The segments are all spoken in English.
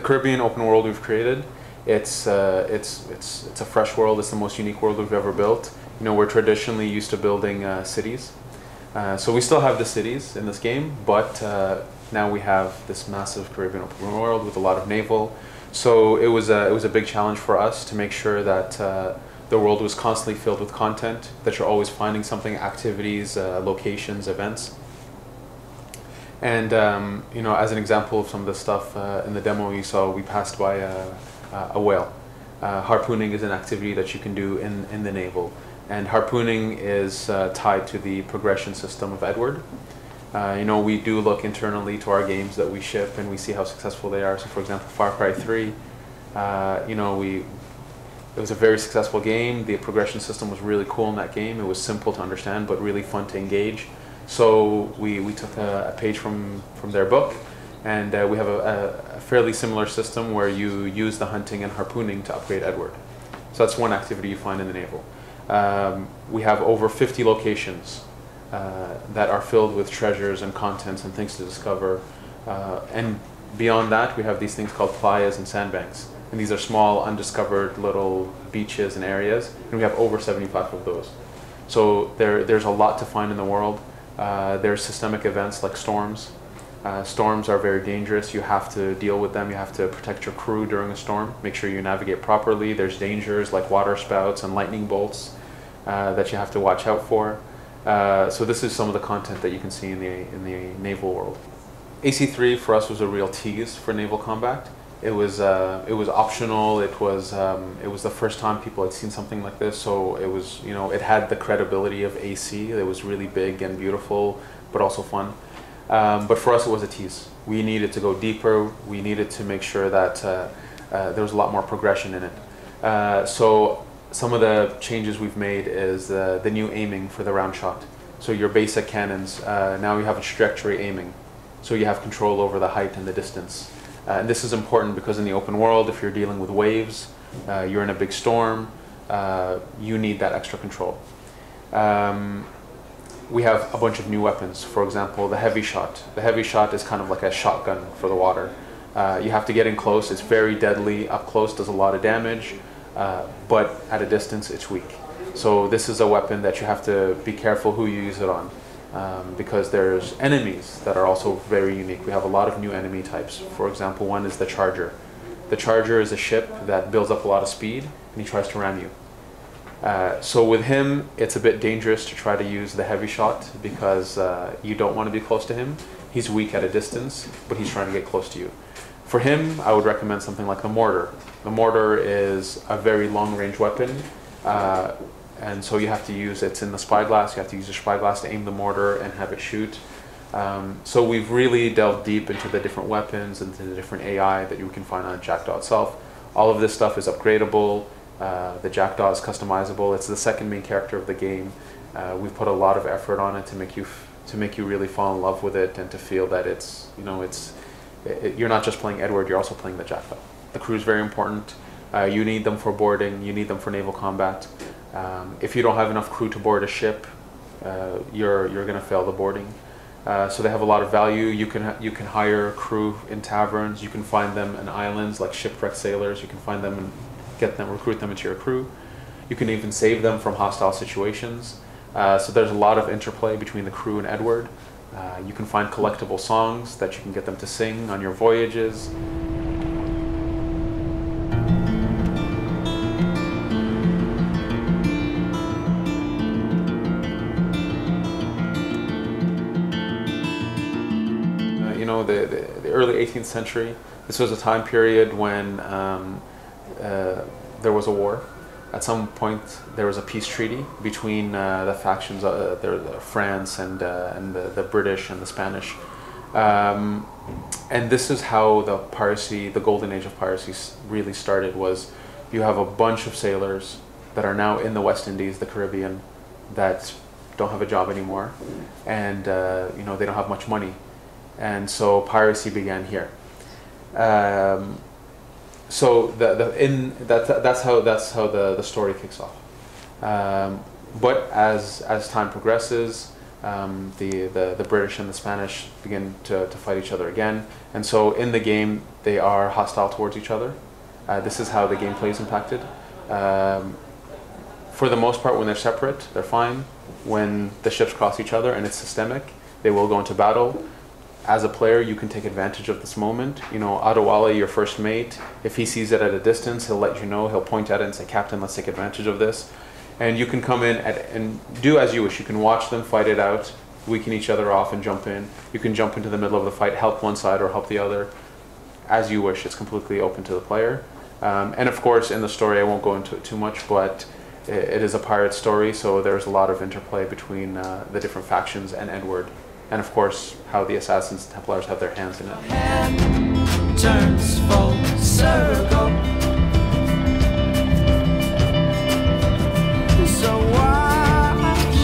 Caribbean open world we've created, it's a fresh world. It's the most unique world we've ever built. You know, we're traditionally used to building cities. So we still have the cities in this game, but now we have this massive Caribbean open world with a lot of naval. So it was a big challenge for us to make sure that the world was constantly filled with content, that you're always finding something, activities, locations, events. And you know, as an example of some of the stuff in the demo you saw, we passed by a whale. Harpooning is an activity that you can do in the naval. And harpooning is tied to the progression system of Edward. You know, we do look internally to our games that we ship and we see how successful they are. So for example, Far Cry 3, you know, it was a very successful game. The progression system was really cool in that game. It was simple to understand, but really fun to engage. So we took a page from their book, and we have a fairly similar system where you use the hunting and harpooning to upgrade Edward. So that's one activity you find in the naval. We have over 50 locations that are filled with treasures and contents and things to discover. And beyond that, we have these things called playas and sandbanks. And these are small, undiscovered little beaches and areas. And we have over 75 of those. So there's a lot to find in the world. There's systemic events like storms. Storms are very dangerous. You have to deal with them. You have to protect your crew during a storm. Make sure you navigate properly. There's dangers like water spouts and lightning bolts that you have to watch out for. So this is some of the content that you can see in the naval world. AC3 for us was a real tease for naval combat. It was optional. It was the first time people had seen something like this. So it was, you know, it had the credibility of AC. It was really big and beautiful, but also fun. But for us, it was a tease. We needed to go deeper. We needed to make sure that there was a lot more progression in it. So some of the changes we've made is the new aiming for the round shot. So your basic cannons, now you have a trajectory aiming. So you have control over the height and the distance. And this is important because in the open world, if you're dealing with waves, you're in a big storm, you need that extra control. We have a bunch of new weapons. For example, the heavy shot. The heavy shot is kind of like a shotgun for the water. You have to get in close. It's very deadly. Up close does a lot of damage, but at a distance it's weak. So this is a weapon that you have to be careful who you use it on, because there's enemies that are also very unique. We have a lot of new enemy types. For example, one is the Charger. The Charger is a ship that builds up a lot of speed and he tries to ram you. So with him, it's a bit dangerous to try to use the heavy shot because you don't want to be close to him. He's weak at a distance, but he's trying to get close to you. For him, I would recommend something like the mortar. The mortar is a very long-range weapon, and so you have to use, it's in the spyglass, you have to use your spyglass to aim the mortar and have it shoot. So we've really delved deep into the different weapons and the different AI that you can find on Jackdaw itself. All of this stuff is upgradable. The Jackdaw is customizable. It's the second main character of the game. We've put a lot of effort on it to make you really fall in love with it and to feel that it's, you know, you're not just playing Edward, you're also playing the Jackdaw. The crew is very important. You need them for boarding. You need them for naval combat. If you don't have enough crew to board a ship, you're going to fail the boarding. So they have a lot of value. You can hire crew in taverns. You can find them in islands like shipwrecked sailors. You can find them and recruit them into your crew. You can even save them from hostile situations. So there's a lot of interplay between the crew and Edward. You can find collectible songs that you can get them to sing on your voyages. You know, the early 18th century, this was a time period when there was a war. At some point, there was a peace treaty between the factions, France and the British and the Spanish. And this is how the piracy, the Golden Age of Piracy really started, was you have a bunch of sailors that are now in the West Indies, the Caribbean, that don't have a job anymore. And you know, they don't have much money. And so piracy began here. So that's how the story kicks off. But as time progresses, The British and the Spanish begin to fight each other again. And so in the game, they are hostile towards each other. This is how the gameplay is impacted. For the most part, when they're separate, they're fine. When the ships cross each other and it's systemic, they will go into battle. As a player, you can take advantage of this moment. You know, Adewale, your first mate, if he sees it at a distance, he'll let you know. He'll point at it and say, "Captain, let's take advantage of this." And you can come in and do as you wish. You can watch them fight it out, weaken each other off and jump in. You can jump into the middle of the fight, help one side or help the other, as you wish. It's completely open to the player. And of course, in the story, I won't go into it too much, but it is a pirate story, so there's a lot of interplay between the different factions and Edward. And of course, how the Assassins and Templars have their hands in it. Hand turns full circle. So watch,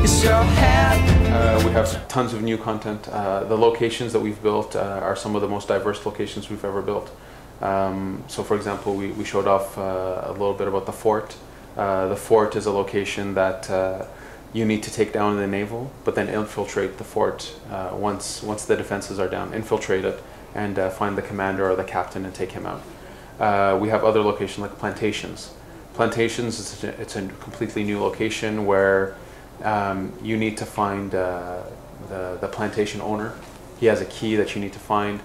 it's your hand. We have tons of new content. The locations that we've built are some of the most diverse locations we've ever built. So for example, we showed off a little bit about the fort. The fort is a location that you need to take down in the naval, but then infiltrate the fort once the defenses are down. Infiltrate it and find the commander or the captain and take him out. We have other locations like plantations. Plantations, it's a completely new location where you need to find the plantation owner. He has a key that you need to find.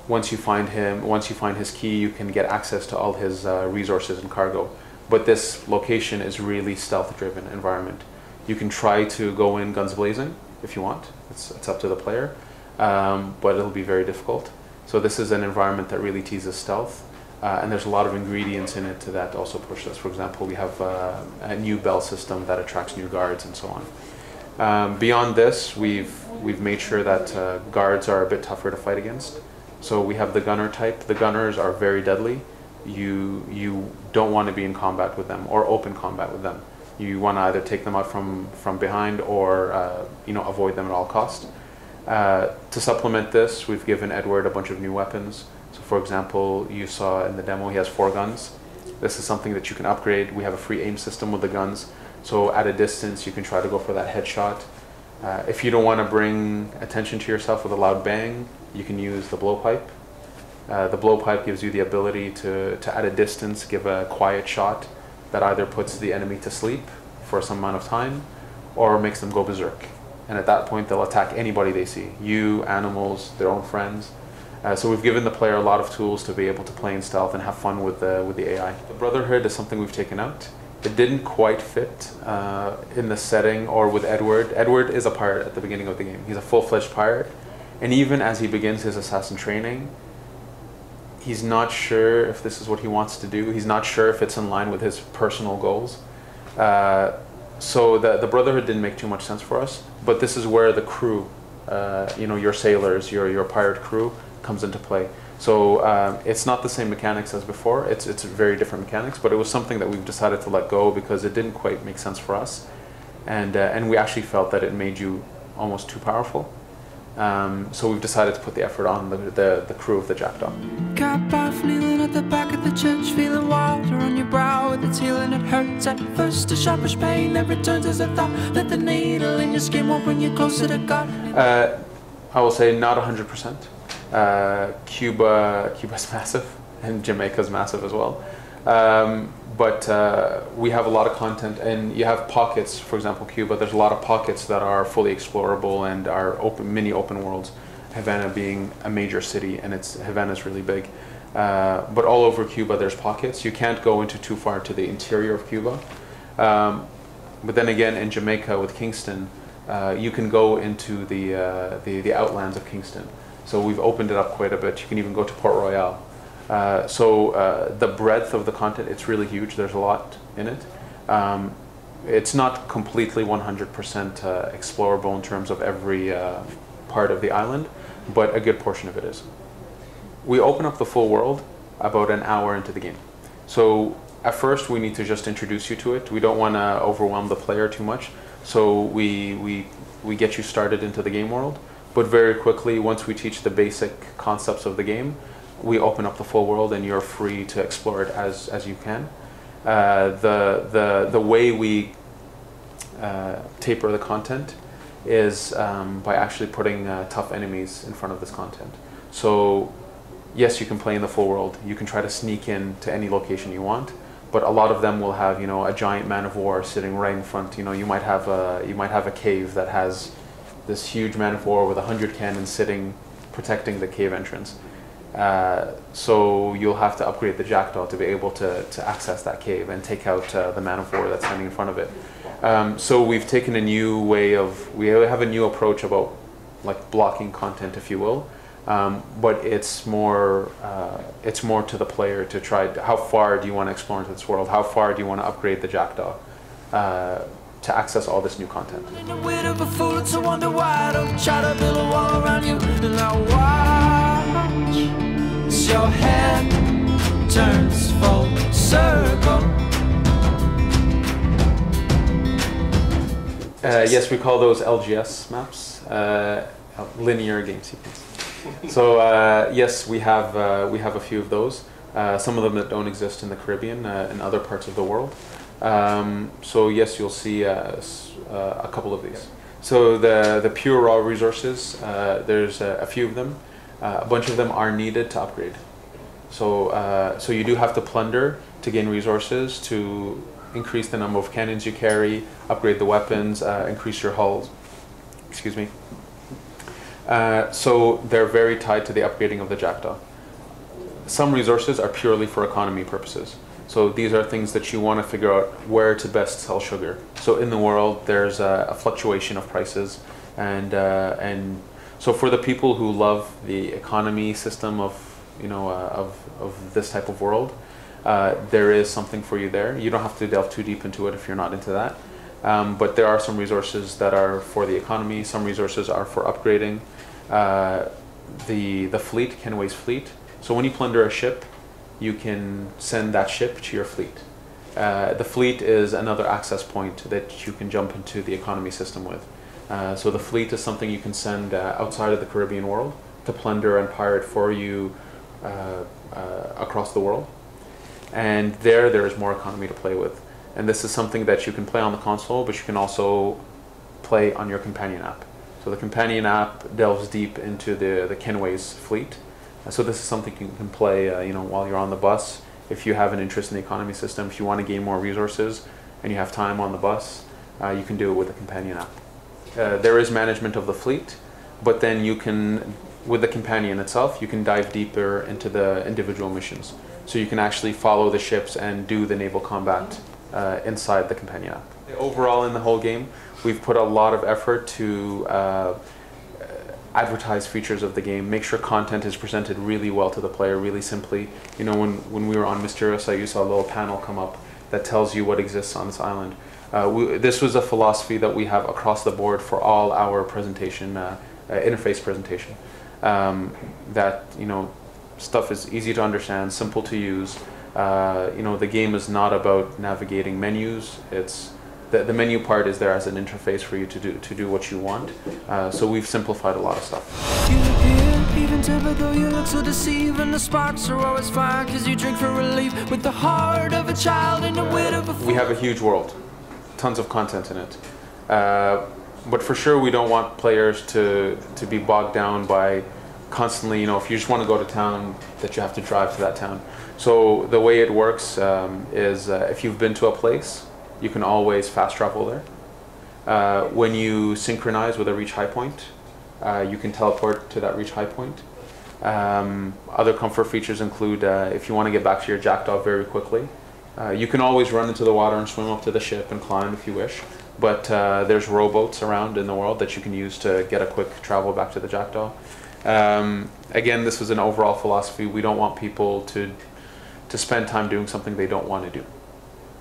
Once you find his key, you can get access to all his resources and cargo. But this location is really stealth-driven environment. You can try to go in guns blazing if you want. It's up to the player, but it'll be very difficult. So this is an environment that really teases stealth, and there's a lot of ingredients in it that also push us. For example, we have a new bell system that attracts new guards and so on. Beyond this, we've made sure that guards are a bit tougher to fight against. So we have the gunner type. The gunners are very deadly. You don't want to be in combat with them or open combat with them. You want to either take them out from behind or avoid them at all costs. To supplement this, we've given Edward a bunch of new weapons. So for example, you saw in the demo he has 4 guns. This is something that you can upgrade. We have a free aim system with the guns. So at a distance, you can try to go for that headshot. If you don't want to bring attention to yourself with a loud bang, you can use the blowpipe. The blowpipe gives you the ability to at a distance give a quiet shot that either puts the enemy to sleep for some amount of time or makes them go berserk. And at that point, they'll attack anybody they see, you, animals, their own friends. So we've given the player a lot of tools to be able to play in stealth and have fun with the AI. The Brotherhood is something we've taken out. It didn't quite fit in the setting or with Edward. Edward is a pirate at the beginning of the game. He's a full-fledged pirate. And even as he begins his assassin training, he's not sure if this is what he wants to do. He's not sure if it's in line with his personal goals. So the Brotherhood didn't make too much sense for us. But this is where the crew, your sailors, your pirate crew, comes into play. So it's not the same mechanics as before. It's very different mechanics, but it was something that we've decided to let go because it didn't quite make sense for us, and we actually felt that it made you almost too powerful. So we've decided to put the effort on the crew of the Jackdaw. Got by kneeling at the back of the church, feeling water on your brow with its healing. It hurts at first, a sharpish pain that returns as a thought that the needle in your skin won't bring you closer to God. I will say not 100%. Cuba's massive, and Jamaica's massive as well. But we have a lot of content, and you have pockets. For example, Cuba, there's a lot of pockets that are fully explorable and are mini open worlds. Havana being a major city, and Havana's really big. But all over Cuba, there's pockets. You can't go into too far to the interior of Cuba. But then again, in Jamaica with Kingston, you can go into the outlands of Kingston. So we've opened it up quite a bit. You can even go to Port Royal. So the breadth of the content, it's really huge. There's a lot in it. It's not completely 100% explorable in terms of every part of the island, but a good portion of it is. We open up the full world about an hour into the game. So at first we need to just introduce you to it. We don't want to overwhelm the player too much. So we get you started into the game world. But very quickly, once we teach the basic concepts of the game, we open up the full world and you're free to explore it as you can. The way we taper the content is by actually putting tough enemies in front of this content. So yes, you can play in the full world. You can try to sneak in to any location you want, but a lot of them will have, you know, a giant man of war sitting right in front. You know, you might have a cave that has this huge man of war with 100 cannons sitting protecting the cave entrance. So you'll have to upgrade the jackdaw to be able to access that cave and take out the man of war that's standing in front of it. So we've taken a new we have a new approach about like blocking content, if you will, but it's more to the player to try. How far do you want to explore into this world? How far do you want to upgrade the jackdaw to access all this new content? Your head turns full circle. Yes, we call those LGS maps, linear game sequence. So yes, we have a few of those. Some of them that don't exist in the Caribbean and other parts of the world. So yes, you'll see a couple of these. So the pure raw resources, there's a few of them. A bunch of them are needed to upgrade. So you do have to plunder to gain resources, to increase the number of cannons you carry, upgrade the weapons, increase your hulls. Excuse me. So they're very tied to the upgrading of the jackdaw. Some resources are purely for economy purposes. So these are things that you want to figure out where to best sell sugar. So in the world, there's a fluctuation of prices, and so for the people who love the economy system of, you know, of this type of world, there is something for you there. You don't have to delve too deep into it if you're not into that. But there are some resources that are for the economy. Some resources are for upgrading. The fleet, Kenway's fleet. So when you plunder a ship, you can send that ship to your fleet. The fleet is another access point that you can jump into the economy system with. So the fleet is something you can send outside of the Caribbean world to plunder and pirate for you across the world. And there is more economy to play with. And this is something that you can play on the console, but you can also play on your companion app. So the companion app delves deep into the Kenway's fleet. So this is something you can play you know, while you're on the bus. If you have an interest in the economy system, if you want to gain more resources and you have time on the bus, you can do it with the companion app. There is management of the fleet, but then you can, with the companion itself, you can dive deeper into the individual missions. So you can actually follow the ships and do the naval combat inside the companion app. Overall, in the whole game, we've put a lot of effort to advertise features of the game, make sure content is presented really well to the player, really simply. You know, when we were on Mysterious, you saw a little panel come up that tells you what exists on this island. This was a philosophy that we have across the board for all our presentation, interface presentation. That, you know, stuff is easy to understand, simple to use. You know, the game is not about navigating menus. It's the menu part is there as an interface for you to do what you want. So we've simplified a lot of stuff. You appear even typical, you look so deceiving. The sparks are always fire cause you drink for relief. With the heart of a child and the wit of a... We have a huge world, tons of content in it. But for sure we don't want players to be bogged down by constantly, you know, if you just want to go to town, that you have to drive to that town. So the way it works is if you've been to a place, you can always fast travel there. When you synchronize with a reach high point, you can teleport to that reach high point. Other comfort features include if you want to get back to your jackdaw very quickly, you can always run into the water and swim up to the ship and climb if you wish. But there's rowboats around in the world that you can use to get a quick travel back to the jackdaw. Again, this was an overall philosophy. We don't want people to spend time doing something they don't want to do.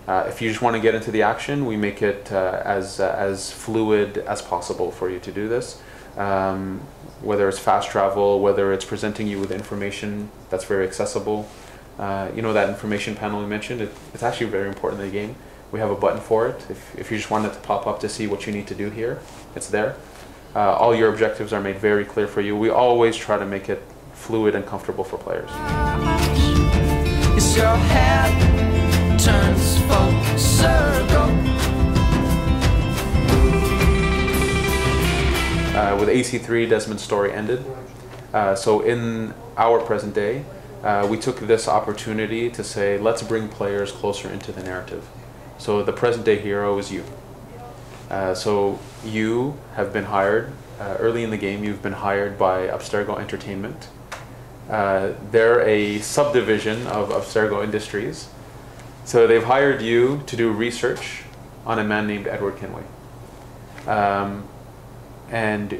If you just want to get into the action, we make it as fluid as possible for you to do this. Whether it's fast travel, whether it's presenting you with information that's very accessible. You know, that information panel we mentioned, it's actually very important in the game. We have a button for it. If you just want it to pop up to see what you need to do here, it's there. All your objectives are made very clear for you. We always try to make it fluid and comfortable for players. It's your head turns full circle. With AC3, Desmond's story ended. So in our present day, we took this opportunity to say, let's bring players closer into the narrative. So the present day hero is you. So you have been hired, early in the game, you've been hired by Abstergo Entertainment. They're a subdivision of Abstergo Industries. So they've hired you to do research on a man named Edward Kenway. And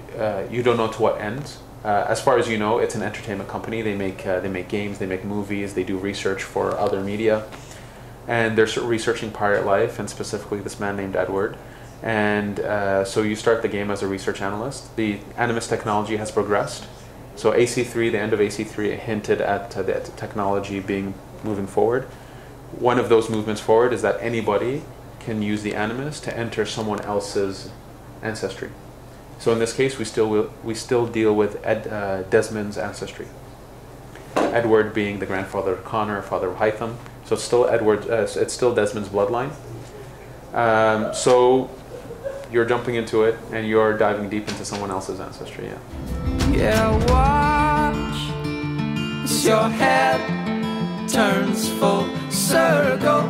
you don't know to what end. As far as you know, it's an entertainment company. They make games, they make movies, they do research for other media. And they're researching pirate life, and specifically this man named Edward. And so you start the game as a research analyst. The Animus technology has progressed. So AC3, the end of AC3 hinted at the technology moving forward. One of those movements forward is that anybody can use the Animus to enter someone else's ancestry. So in this case, we still deal with Desmond's ancestry. Edward being the grandfather of Connor, father of Hytham. So it's still it's still Desmond's bloodline. So you're jumping into it, and you're diving deep into someone else's ancestry. Yeah. Yeah, watch as your head turns full circle.